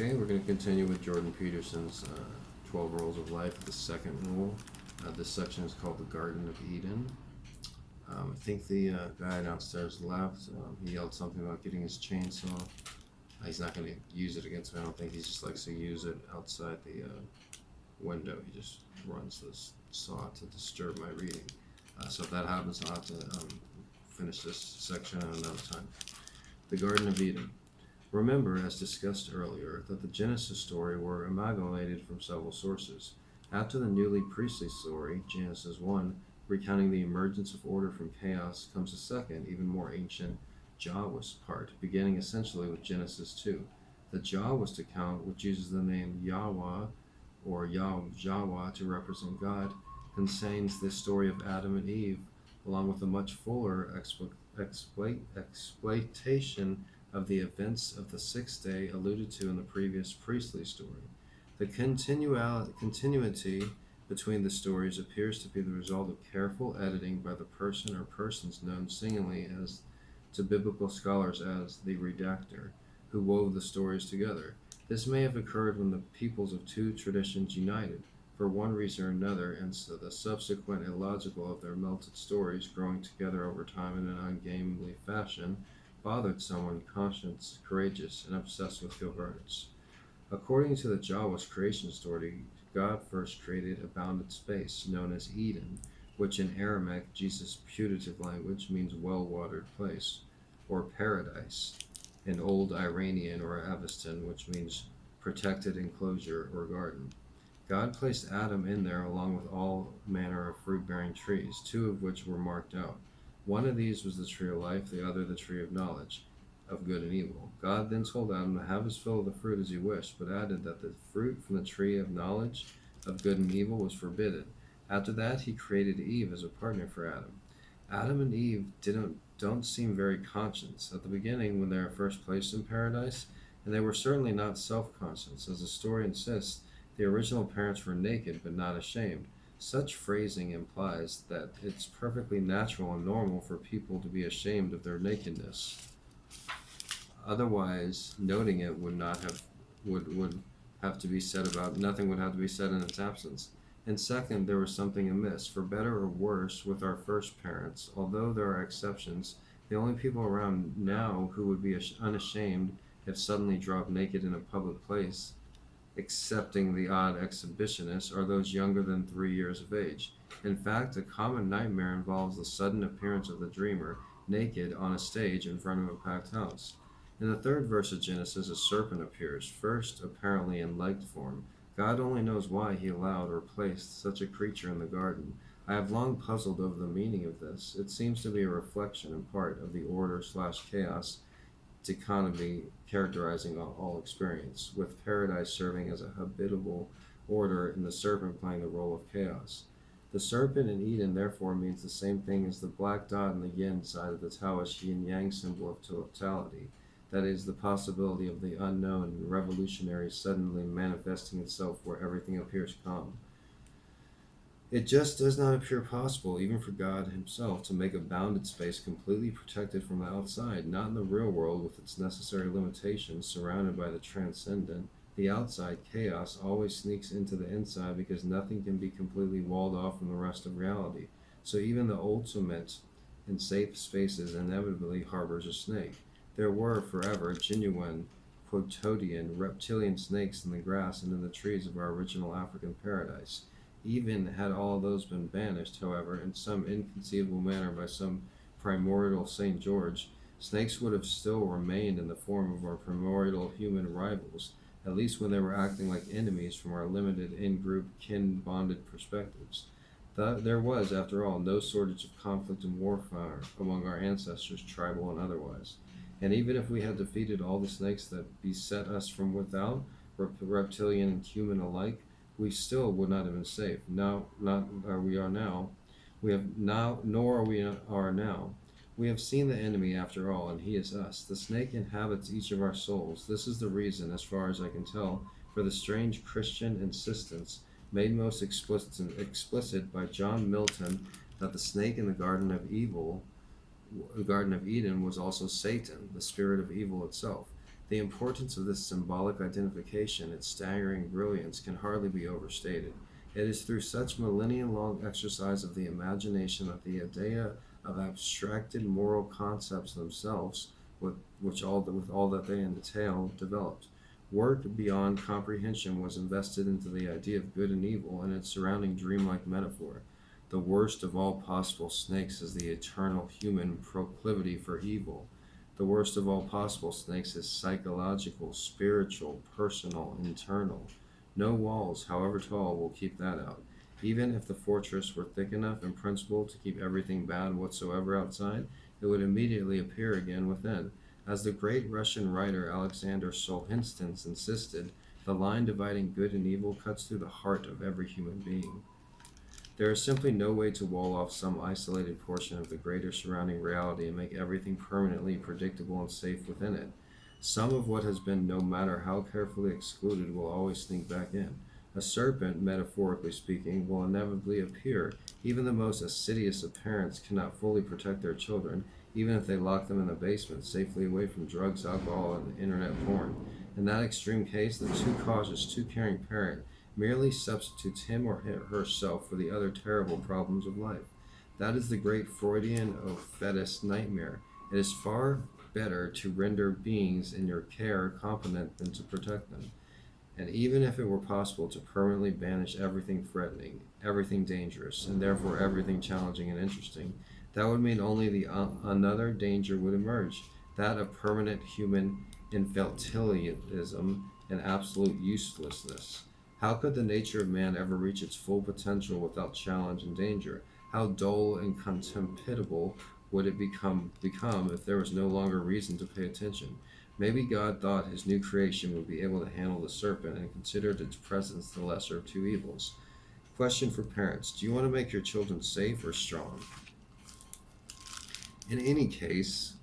Okay, we're going to continue with Jordan Peterson's 12 Rules of Life, the second rule. This section is called the Garden of Eden. I think the guy downstairs left. He yelled something about getting his chainsaw. He's not going to use it against me, I don't think. He just likes to use it outside the window. He just runs this saw to disturb my reading. So if that happens, I'll have to finish this section at another time. The Garden of Eden. Remember, as discussed earlier, that the Genesis story were amalgamated from several sources. After the newly priestly story, Genesis 1, recounting the emergence of order from chaos, comes a second, even more ancient, Jawas part, beginning essentially with Genesis 2. The Jawas account, which uses the name Yahweh or Yahweh to represent God, contains the story of Adam and Eve, along with a much fuller exploitation of the events of the sixth day alluded to in the previous priestly story. The continuity between the stories appears to be the result of careful editing by the person or persons known singly as to biblical scholars as the redactor, who wove the stories together. This may have occurred when the peoples of two traditions united, for one reason or another, and so the subsequent illogical of their melted stories growing together over time in an ungainly fashion bothered someone conscious, courageous, and obsessed with governance. According to the Jawas creation story, God first created a bounded space known as Eden, which in Aramaic, Jesus' putative language, means well-watered place, or paradise, in Old Iranian or Avestan, which means protected enclosure or garden. God placed Adam in there along with all manner of fruit-bearing trees, two of which were marked out. One of these was the tree of life, the other the tree of knowledge, of good and evil. God then told Adam to have his fill of the fruit as he wished, but added that the fruit from the tree of knowledge of good and evil was forbidden. After that, he created Eve as a partner for Adam. Adam and Eve don't seem very conscious at the beginning when they are first placed in paradise, and they were certainly not self-conscious. As the story insists, the original parents were naked but not ashamed. Such phrasing implies that it's perfectly natural and normal for people to be ashamed of their nakedness. Otherwise, noting it would have to be said about nothing would have to be said in its absence. And second, there was something amiss, for better or worse, with our first parents. Although there are exceptions, the only people around now who would be unashamed if suddenly dropped naked in a public place, excepting the odd exhibitionists, are those younger than 3 years of age. In fact, a common nightmare involves the sudden appearance of the dreamer, naked, on a stage in front of a packed house. In the third verse of Genesis, a serpent appears, first apparently in legged form. God only knows why he allowed or placed such a creature in the garden. I have long puzzled over the meaning of this. It seems to be a reflection, in part, of the order/chaos dichotomy characterizing all experience, with paradise serving as a habitable order and the serpent playing the role of chaos. The serpent in Eden therefore means the same thing as the black dot in the yin side of the Taoist yin-yang symbol of totality. That is, the possibility of the unknown and revolutionary suddenly manifesting itself where everything appears calm. It just does not appear possible, even for God himself, to make a bounded space completely protected from the outside, not in the real world with its necessary limitations, surrounded by the transcendent. The outside chaos always sneaks into the inside because nothing can be completely walled off from the rest of reality. So even the ultimate in safe spaces inevitably harbors a snake. There were, forever, genuine, quotidian, reptilian snakes in the grass and in the trees of our original African paradise. Even had all those been banished, however, in some inconceivable manner by some primordial St. George, snakes would have still remained in the form of our primordial human rivals, at least when they were acting like enemies from our limited in-group, kin-bonded perspectives. There was, after all, no shortage of conflict and warfare among our ancestors, tribal and otherwise. And even if we had defeated all the snakes that beset us from without, reptilian and human alike, we still would not have been safe. Nor are we now. We have seen the enemy after all, and he is us. The snake inhabits each of our souls. This is the reason, as far as I can tell, for the strange Christian insistence, made most explicit by John Milton, that the snake in the Garden of Eden was also Satan, the spirit of evil itself. The importance of this symbolic identification, its staggering brilliance, can hardly be overstated. It is through such millennia-long exercise of the imagination that the idea of abstracted moral concepts themselves, with all that they entail, developed. Work beyond comprehension was invested into the idea of good and evil and its surrounding dreamlike metaphor. The worst of all possible snakes is the eternal human proclivity for evil. The worst of all possible snakes is psychological, spiritual, personal, internal. No walls, however tall, will keep that out. Even if the fortress were thick enough in principle to keep everything bad whatsoever outside, it would immediately appear again within. As the great Russian writer Alexander Solzhenitsyn insisted, the line dividing good and evil cuts through the heart of every human being. There is simply no way to wall off some isolated portion of the greater surrounding reality and make everything permanently predictable and safe within it. Some of what has been, no matter how carefully excluded, will always sneak back in. A serpent, metaphorically speaking, will inevitably appear. Even the most assiduous of parents cannot fully protect their children, even if they lock them in the basement, safely away from drugs, alcohol, and internet porn. In that extreme case, the too cautious, too caring parent merely substitutes him or herself for the other terrible problems of life. That is the great Freudian or fetist nightmare. It is far better to render beings in your care competent than to protect them. And even if it were possible to permanently banish everything threatening, everything dangerous, and therefore everything challenging and interesting, that would mean only another danger would emerge, that of permanent human infantilism and absolute uselessness. How could the nature of man ever reach its full potential without challenge and danger? How dull and contemptible would it become if there was no longer reason to pay attention? Maybe God thought his new creation would be able to handle the serpent and considered its presence the lesser of two evils. Question for parents: do you want to make your children safe or strong? In any case,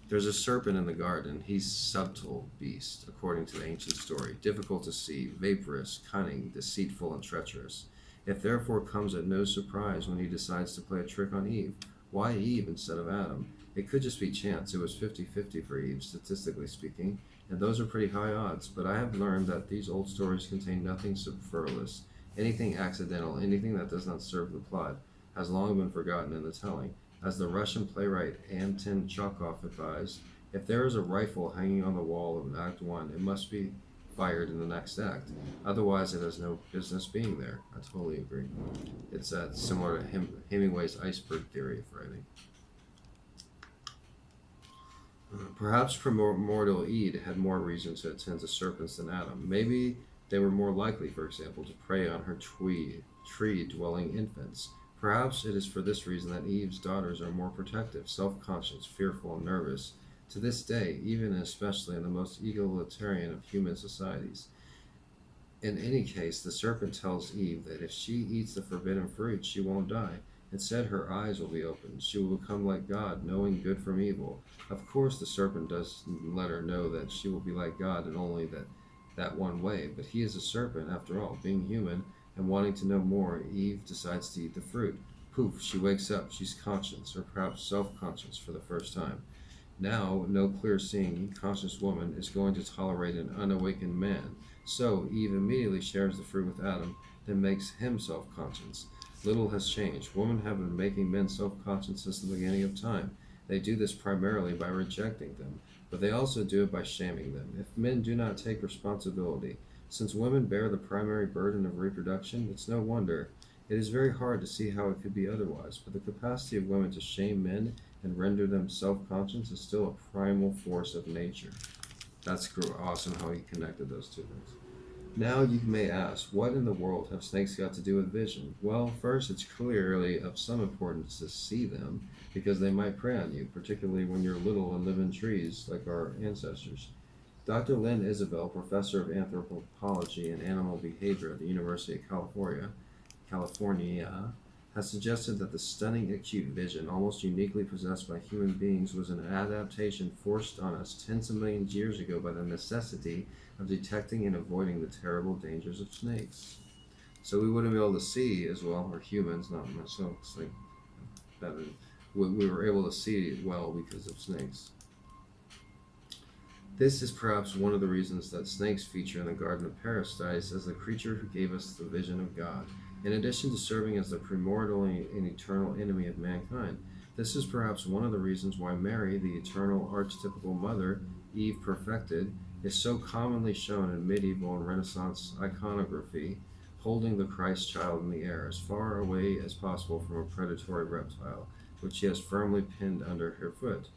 there's a serpent in the garden. He's subtle beast, according to the ancient story, difficult to see, vaporous, cunning, deceitful, and treacherous. It therefore comes at no surprise when he decides to play a trick on Eve. Why Eve instead of Adam? It could just be chance. It was 50-50 for Eve, statistically speaking, and those are pretty high odds. But I have learned that these old stories contain nothing superfluous. Anything accidental, anything that does not serve the plot, has long been forgotten in the telling. As the Russian playwright Anton Chekhov advised, if there is a rifle hanging on the wall of Act 1, it must be fired in the next act. Otherwise, it has no business being there. I totally agree. It's similar to Hemingway's iceberg theory of writing. Perhaps primordial Eve had more reason to attend to serpents than Adam. Maybe they were more likely, for example, to prey on her tree-dwelling infants. Perhaps it is for this reason that Eve's daughters are more protective, self-conscious, fearful, and nervous. To this day, even and especially in the most egalitarian of human societies. In any case, the serpent tells Eve that if she eats the forbidden fruit, she won't die. Instead, her eyes will be opened. She will become like God, knowing good from evil. Of course, the serpent does let her know that she will be like God and only that one way. But he is a serpent, after all, being human, and wanting to know more. Eve decides to eat the fruit. Poof, she wakes up. She's conscious, or perhaps self-conscious for the first time. Now, no clear-seeing, conscious woman is going to tolerate an unawakened man. So, Eve immediately shares the fruit with Adam, then makes him self-conscious. Little has changed. Women have been making men self-conscious since the beginning of time. They do this primarily by rejecting them, but they also do it by shaming them. If men do not take responsibility, since women bear the primary burden of reproduction, it's no wonder. It is very hard to see how it could be otherwise, but the capacity of women to shame men and render them self-conscious is still a primal force of nature. That's awesome how he connected those two things. Now you may ask, what in the world have snakes got to do with vision? Well, first, it's clearly of some importance to see them, because they might prey on you, particularly when you're little and live in trees like our ancestors. Dr. Lynn Isabel, professor of anthropology and animal behavior at the University of California, has suggested that the stunning acute vision almost uniquely possessed by human beings was an adaptation forced on us tens of millions of years ago by the necessity of detecting and avoiding the terrible dangers of snakes. So we wouldn't be able to see as well, or humans, not myself, like we were able to see well because of snakes. This is perhaps one of the reasons that snakes feature in the Garden of Paradise as the creature who gave us the vision of God, in addition to serving as the primordial and eternal enemy of mankind. This is perhaps one of the reasons why Mary, the eternal archetypical mother, Eve perfected, is so commonly shown in medieval and Renaissance iconography, holding the Christ child in the air as far away as possible from a predatory reptile, which she has firmly pinned under her foot.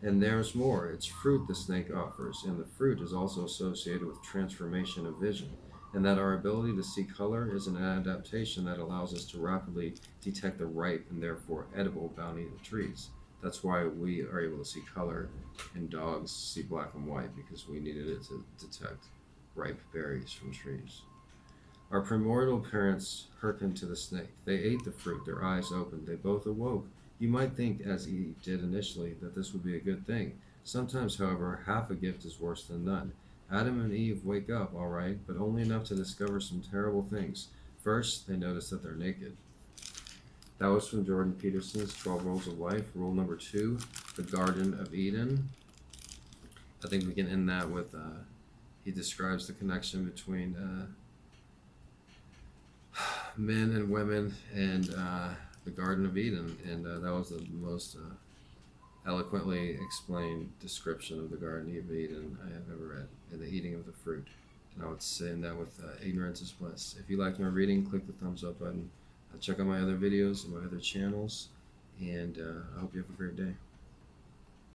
And there's more. It's fruit the snake offers, and the fruit is also associated with transformation of vision, and that our ability to see color is an adaptation that allows us to rapidly detect the ripe and therefore edible bounty of trees. That's why we are able to see color, and dogs see black and white, because we needed it to detect ripe berries from trees. Our primordial parents hearkened to the snake. They ate the fruit, their eyes opened. They both awoke. You might think, as Eve did initially, that this would be a good thing. Sometimes, however, half a gift is worse than none. Adam and Eve wake up, all right, but only enough to discover some terrible things. First, they notice that they're naked. That was from Jordan Peterson's 12 Rules of Life. Rule number 2, the Garden of Eden. I think we can end that with, he describes the connection between men and women and the Garden of Eden, and that was the most eloquently explained description of the Garden of Eden I have ever read, and the eating of the fruit. And I would say that with ignorance is bliss. If you liked my reading, click the thumbs up button. Check out my other videos and my other channels, and I hope you have a great day.